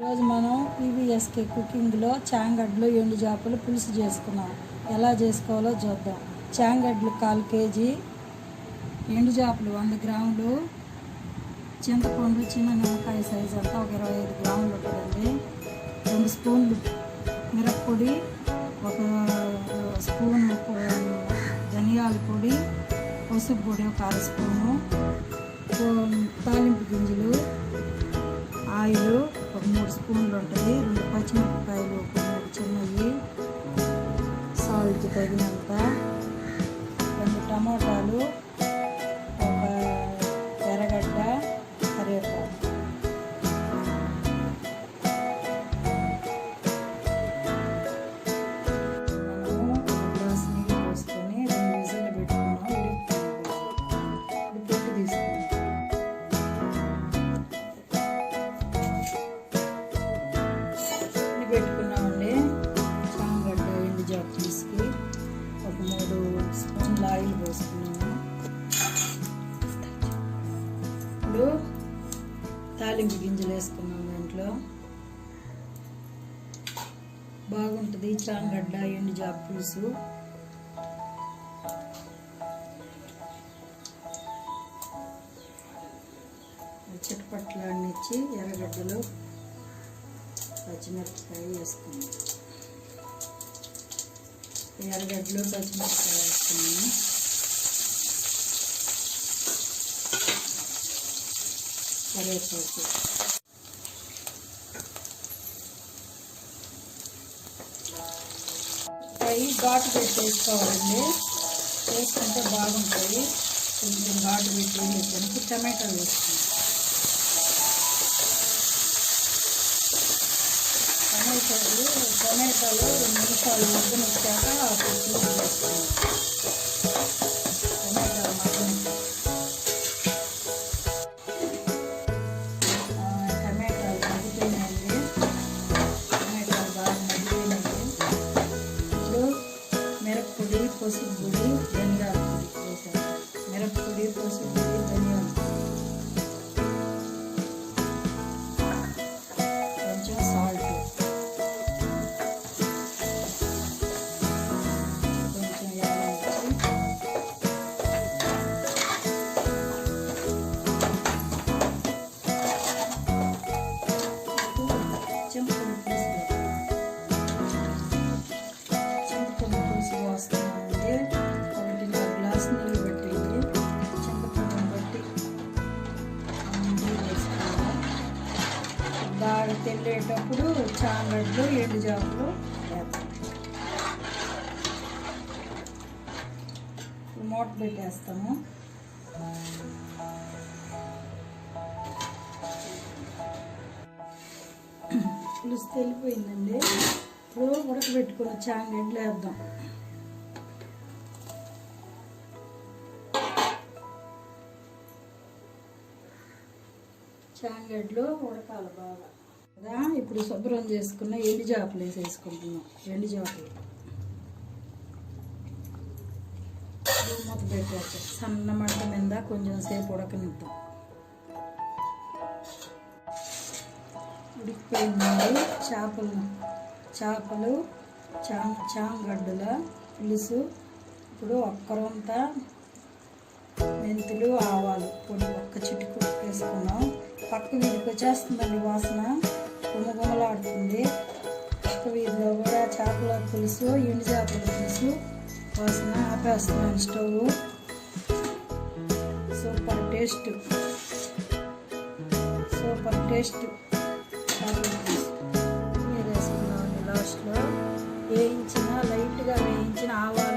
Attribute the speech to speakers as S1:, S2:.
S1: ఈరోజు మనం PVSK కుకింగ్లో చాంగడ్లు ఎండు చేపలు పులుసు చేసుకున్నాం. ఎలా చేసుకోవాలో చూద్దాం. చాంగడ్లు 1/4 kg, ఎండు చేపలు 100 గ్రాములు, చింతపండు చిన్న నిమ్మకాయ సైజు అంతా ఒక 25 గ్రాములు ఉంటుందండి. 2 స్పూన్లు మిరప్పొడి, 1 స్పూన్ ధనియాల పొడి, పసుపు పొడి 1/2 స్పూను, తాలింపు గింజలు, ఆయిల్ 3 స్పూన్లు ఉంటుంది, 2 పచ్చిమిరపకాయలు 3 చిన్నవి, సాల్ట్ తగినంత, 2 టమాటాలు, 1 ఎర్రగడ్డ, కరివేపాకు. మనము 1 గ్లాస్ నీళ్ళు పోసుకొని 2 విజిల్లు పెట్టుకున్నాం. పొట్టు తీసుకున్నాం. పెట్టుకున్నామండి. చాంగడ్డ ఎండు చేప తీసుకు 3 స్పూన్ల ఆయిల్ పోసుకున్నాము. ఇప్పుడు తాలింపు గింజలు వేసుకున్నాము. దాంట్లో బాగుంటుంది చాంగడ్డ ఎండు చేప పులుసు. చిటపట్లాన్నిచ్చి ఎర్రగడ్డలు, పచ్చిమిరపకాయ వేసుకున్నాం. ఎర్రగడ్డలు, పచ్చిమిరపకాయ వేసుకున్నాము. కరివేపాకు, అవి ఘాటు పెట్టి వేసుకోవాలండి. వేసుకుంటే బాగుంటాయి. కొంచెం ఘాటు పెట్టి వేసుకొని టమాటాలు వేసుకున్నాం. టమాటాలు 2 నిమిషాలు మగ్గనిచ్చాక టమాటాలు మగ్గిపోయినాయండి. టమాటాలు బాగా మగ్గిపోయినాయి. ఇప్పుడు మిరప్పొడి, పసుపు పొడి, ధనియాల పొడి వేసాను. మిరప్పొడి, పసుపు పొడి, ధనియాల పొడి, కొంచెం సాల్ట్, చింతపండు పులుసు పోస్తున్నామండి. 1.5 గ్లాస్ నీళ్ళు పెట్టండి. చింతపండుని బట్టి నీళ్ళు వేసుకోవాలి. బాగా తెల్లేటప్పుడు చాంగడ్లు ఎండు చేపలు వేస్తాం. మూత పెట్టేస్తాము. పులుసు తెలిపోయిందండి. ఇప్పుడు ఉడకబెట్టుకున్న చాంగడ్లు వేద్దాం. చాంగడ్లు ఉడకాలి బాగా కదా. ఇప్పుడు శుభ్రం చేసుకున్న ఎండు చేపలు వేసేసుకుంటున్నాం. ఎండు చేపలు మూత పెట్టేస్తాం. సన్న మంట మీద కొంచెం సేపు ఉడకనిద్దాం. ఉడికిపోయిందండి. చేపలు చాంగడ్డల పులుసు. ఇప్పుడు 1 రొంత మెంతులు, ఆవాలు పొడి 1 చిటికు వేసుకున్నాం. పక్క వీధికి వచ్చేస్తుందండి వాసన, గుమగుమలాడుతుంది. పక్క వీధిలో కూడా చేపల పులుసు, ఎండు చేపల పులుసు వాసన. ఆపేస్తున్నాను స్టవ్. సూపర్ టేస్ట్ చేపల పులుసు. మీరు వేసుకున్నామండి. లాస్ట్లో లైట్గా వేయించిన ఆవాలు